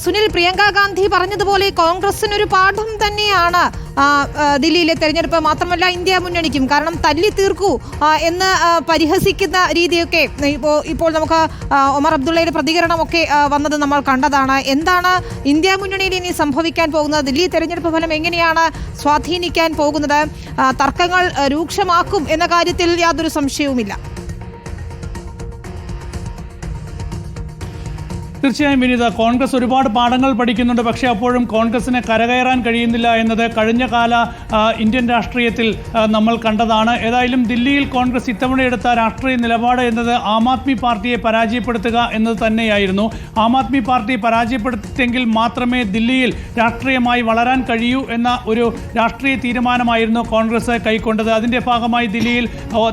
സുനിൽ, പ്രിയങ്ക ഗാന്ധി പറഞ്ഞതുപോലെ കോൺഗ്രസിനൊരു പാഠം തന്നെയാണ് ദില്ലിയിലെ തെരഞ്ഞെടുപ്പ്. മാത്രമല്ല ഇന്ത്യ മുന്നണിക്കും. കാരണം തല്ലി തീർക്കൂ എന്ന് പരിഹസിക്കുന്ന രീതിയൊക്കെ ഇപ്പോൾ നമുക്ക് ഒമർ അബ്ദുള്ളയുടെ പ്രതികരണമൊക്കെ വന്നത് നമ്മൾ കണ്ടതാണ്. എന്താണ് ഇന്ത്യ മുന്നണിയിൽ ഇനി സംഭവിക്കാൻ പോകുന്നത്? ദില്ലി തെരഞ്ഞെടുപ്പ് ഫലം എങ്ങനെയാണ് സ്വാധീനിക്കാൻ പോകുന്നത്? തർക്കങ്ങൾ രൂക്ഷമാക്കും എന്ന കാര്യത്തിൽ യാതൊരു സംശയവുമില്ല. തീർച്ചയായും വിനീത, കോൺഗ്രസ് ഒരുപാട് പാഠങ്ങൾ പഠിക്കുന്നുണ്ട്. പക്ഷേ അപ്പോഴും കോൺഗ്രസിന് കരകയറാൻ കഴിയുന്നില്ല എന്നത് കഴിഞ്ഞ കാല ഇന്ത്യൻ രാഷ്ട്രീയത്തിൽ നമ്മൾ കണ്ടതാണ്. ഏതായാലും ദില്ലിയിൽ കോൺഗ്രസ് ഇത്തവണ എടുത്ത രാഷ്ട്രീയ നിലപാട് എന്നത് ആം ആദ്മി പാർട്ടിയെ പരാജയപ്പെടുത്തുക എന്നത് തന്നെയായിരുന്നു. ആം ആദ്മി പാർട്ടിയെ പരാജയപ്പെടുത്തിയെങ്കിൽ മാത്രമേ ദില്ലിയിൽ രാഷ്ട്രീയമായി വളരാൻ കഴിയൂ എന്ന ഒരു രാഷ്ട്രീയ തീരുമാനമായിരുന്നു കോൺഗ്രസ് കൈക്കൊണ്ടത്. അതിൻ്റെ ഭാഗമായി ദില്ലിയിൽ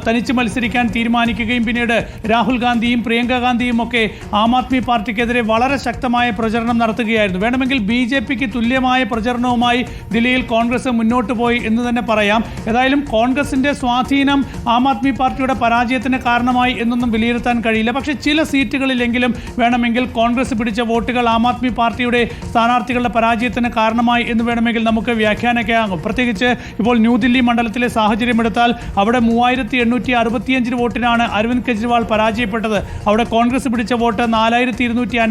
തനിച്ച് മത്സരിക്കാൻ തീരുമാനിക്കുകയും പിന്നീട് രാഹുൽ ഗാന്ധിയും പ്രിയങ്ക ഗാന്ധിയും ഒക്കെ ആം ആദ്മി പാർട്ടിക്കെതിരെ വളരെ ശക്തമായ പ്രചരണം നടത്തുകയായിരുന്നു. വേണമെങ്കിൽ BJPക്ക് തുല്യമായ പ്രചരണവുമായി ദില്ലിയിൽ കോൺഗ്രസ് മുന്നോട്ട് പോയി എന്ന് തന്നെ പറയാം. ഏതായാലും കോൺഗ്രസിന്റെ സ്വാധീനം ആം ആദ്മി പാർട്ടിയുടെ പരാജയത്തിന് കാരണമായി എന്നൊന്നും വിലയിരുത്താൻ കഴിയില്ല. പക്ഷേ ചില സീറ്റുകളിലെങ്കിലും വേണമെങ്കിൽ കോൺഗ്രസ് പിടിച്ച വോട്ടുകൾ ആം ആദ്മി പാർട്ടിയുടെ സ്ഥാനാർത്ഥികളുടെ പരാജയത്തിന് കാരണമായി എന്ന് വേണമെങ്കിൽ നമുക്ക് വ്യാഖ്യാനിക്കാനാകും. പ്രത്യേകിച്ച് ഇപ്പോൾ ന്യൂദില്ലി മണ്ഡലത്തിലെ സാഹചര്യം എടുത്താൽ അവിടെ 3865 വോട്ടിനാണ് അരവിന്ദ് കെജ്രിവാൾ പരാജയപ്പെട്ടത്. അവിടെ കോൺഗ്രസ് പിടിച്ച വോട്ട് 4254.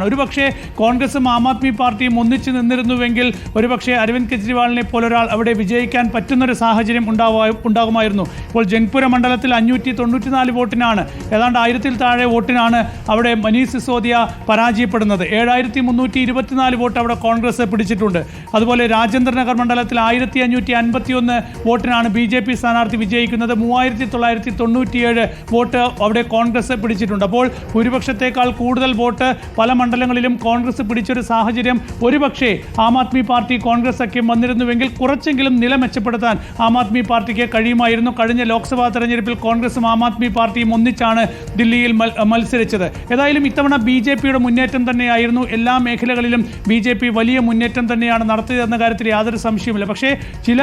ഒരുപക്ഷെ കോൺഗ്രസും ആം ആദ്മി പാർട്ടിയും ഒന്നിച്ചു നിന്നിരുന്നുവെങ്കിൽ ഒരുപക്ഷെ അരവിന്ദ് കെജ്രിവാളിനെ പോലൊരാൾ അവിടെ വിജയിക്കാൻ പറ്റുന്നൊരു സാഹചര്യം ഉണ്ടാകുമായിരുന്നു. ഇപ്പോൾ ജൻപുര മണ്ഡലത്തിൽ 594 വോട്ടിനാണ്, ഏതാണ്ട് 1000-ൽ താഴെ വോട്ടിനാണ് അവിടെ മനീഷ് സിസോദിയ പരാജയപ്പെടുന്നത്. 7324 വോട്ട് അവിടെ കോൺഗ്രസ് പിടിച്ചിട്ടുണ്ട്. അതുപോലെ രാജേന്ദ്രനഗർ മണ്ഡലത്തിൽ 1551 വോട്ടിനാണ് BJP സ്ഥാനാർത്ഥി വിജയിക്കുന്നത്. 3997 വോട്ട് അവിടെ കോൺഗ്രസ് പിടിച്ചിട്ടുണ്ട്. അപ്പോൾ ഭൂരിപക്ഷത്തേക്കാൾ കൂടുതൽ വോട്ട് പല മണ്ഡലങ്ങളിലും കോൺഗ്രസ് പിടിച്ചൊരു സാഹചര്യം ഒരുപക്ഷെ ആം ആദ്മി പാർട്ടി കോൺഗ്രസ് സഖ്യം വന്നിരുന്നുവെങ്കിൽ കുറച്ചെങ്കിലും നില മെച്ചപ്പെടുത്താൻ ആം ആദ്മി പാർട്ടിക്ക് കഴിയുമായിരുന്നു. കഴിഞ്ഞ ലോക്സഭാ തെരഞ്ഞെടുപ്പിൽ കോൺഗ്രസും ആം ആദ്മി പാർട്ടിയും ഒന്നിച്ചാണ് ദില്ലിയിൽ മത്സരിച്ചത്. ഏതായാലും ഇത്തവണ BJPയുടെ മുന്നേറ്റം തന്നെയായിരുന്നു. എല്ലാ മേഖലകളിലും BJP വലിയ മുന്നേറ്റം തന്നെയാണ് നടത്തിയതെന്ന കാര്യത്തിൽ യാതൊരു സംശയവുമില്ല. പക്ഷേ ചില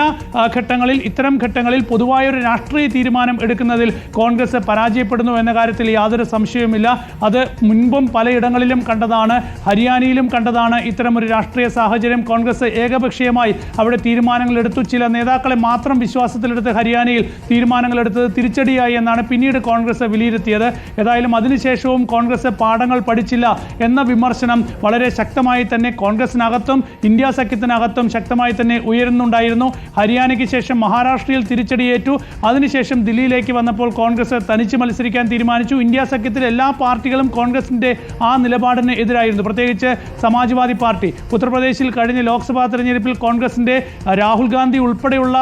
ഘട്ടങ്ങളിൽ, ഇത്തരം ഘട്ടങ്ങളിൽ പൊതുവായൊരു രാഷ്ട്രീയ തീരുമാനം എടുക്കുന്നതിൽ കോൺഗ്രസ് പരാജയപ്പെടുന്നു എന്ന കാര്യത്തിൽ യാതൊരു സംശയവുമില്ല. അത് മുൻപും പലയിടങ്ങളിലും കണ്ടതാണ്. ഹരിയാനയിലും കണ്ടതാണ് ഇത്തരമൊരു രാഷ്ട്രീയ സാഹചര്യം. കോൺഗ്രസ് ഏകപക്ഷീയമായി അവിടെ തീരുമാനങ്ങൾ എടുത്തു. ചില നേതാക്കളെ മാത്രം വിശ്വാസത്തിലെടുത്ത് ഹരിയാനയിൽ തീരുമാനങ്ങൾ എടുത്തത് തിരിച്ചടിയായി എന്നാണ് പിന്നീട് കോൺഗ്രസ് വിലയിരുത്തിയത്. ഏതായാലും അതിനുശേഷവും കോൺഗ്രസ് പാഠങ്ങൾ പഠിച്ചില്ല എന്ന വിമർശനം വളരെ ശക്തമായി തന്നെ കോൺഗ്രസിനകത്തും ഇന്ത്യ സഖ്യത്തിനകത്തും ശക്തമായി തന്നെ ഉയരുന്നുണ്ടായിരുന്നു. ഹരിയാനയ്ക്ക് ശേഷം മഹാരാഷ്ട്രയിൽ തിരിച്ചടിയേറ്റു. അതിനുശേഷം ദില്ലിയിലേക്ക് വന്നപ്പോൾ കോൺഗ്രസ് തനിച്ച് മത്സരിക്കാൻ തീരുമാനിച്ചു. ഇന്ത്യ സഖ്യത്തിലെ എല്ലാ പാർട്ടികളും കോൺഗ്രസിന്റെ ആ നിലപാടിന് എതിരായിരുന്നു. പ്രത്യേകിച്ച് സമാജ്വാദി പാർട്ടി ഉത്തർപ്രദേശിൽ കഴിഞ്ഞ ലോക്സഭാ തെരഞ്ഞെടുപ്പിൽ കോൺഗ്രസിന്റെ രാഹുൽ ഗാന്ധി ഉൾപ്പെടെയുള്ള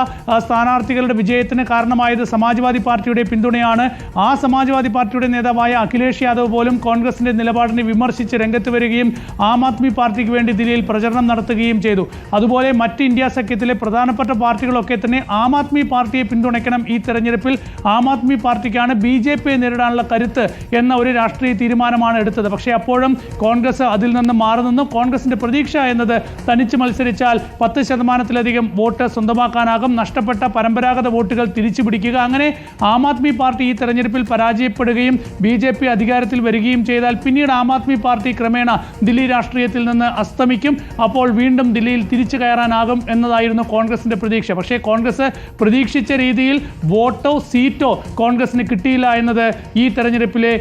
സ്ഥാനാർത്ഥികളുടെ വിജയത്തിന് കാരണമായത് സമാജ്വാദി പാർട്ടിയുടെ പിന്തുണയാണ്. ആ സമാജ്വാദി പാർട്ടിയുടെ നേതാവായ അഖിലേഷ് യാദവ് പോലും കോൺഗ്രസിന്റെ നിലപാടിനെ വിമർശിച്ച് രംഗത്ത് വരികയും ആം ആദ്മി പാർട്ടിക്ക് വേണ്ടി ദില്ലിയിൽ പ്രചരണം നടത്തുകയും ചെയ്തു. അതുപോലെ മറ്റ് ഇന്ത്യ സഖ്യത്തിലെ പ്രധാനപ്പെട്ട പാർട്ടികളൊക്കെ തന്നെ ആം ആദ്മി പാർട്ടിയെ പിന്തുണയ്ക്കണം, ഈ തെരഞ്ഞെടുപ്പിൽ ആം ആദ്മി പാർട്ടിക്കാണ് BJPയെ നേരിടാനുള്ള കരുത്ത് എന്ന ഒരു രാഷ്ട്രീയ തീരുമാനമാണ് എടുത്തത്. പക്ഷേ അപ്പോഴും കോൺഗ്രസ് അതിൽ നിന്ന് മാറി നിന്നു. കോൺഗ്രസിന്റെ പ്രതീക്ഷ എന്നത് തനിച്ച് മത്സരിച്ചാൽ 10% വോട്ട് സ്വന്തമാക്കാനാകും, നഷ്ടപ്പെട്ട പരമ്പരാഗത വോട്ടുകൾ തിരിച്ചു പിടിക്കുക. അങ്ങനെ ആം ആദ്മി പാർട്ടി ഈ തെരഞ്ഞെടുപ്പിൽ പരാജയപ്പെടുകയും BJP അധികാരത്തിൽ വരികയും ചെയ്താൽ പിന്നീട് ആം ആദ്മി പാർട്ടി ക്രമേണ ദില്ലി രാഷ്ട്രീയത്തിൽ നിന്ന് അസ്തമിക്കും. അപ്പോൾ വീണ്ടും ദില്ലിയിൽ തിരിച്ചു കയറാനാകും എന്നതായിരുന്നു കോൺഗ്രസിന്റെ പ്രതീക്ഷ. പക്ഷേ കോൺഗ്രസ് പ്രതീക്ഷിച്ച രീതിയിൽ വോട്ടോ സീറ്റോ കോൺഗ്രസിന് കിട്ടിയില്ല എന്നത് ഈ തെരഞ്ഞെടുപ്പിലെ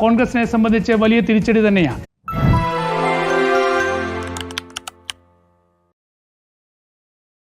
കോൺഗ്രസിനെ സംബന്ധിച്ച് വലിയ തിരിച്ചടി തന്നെയാണ്.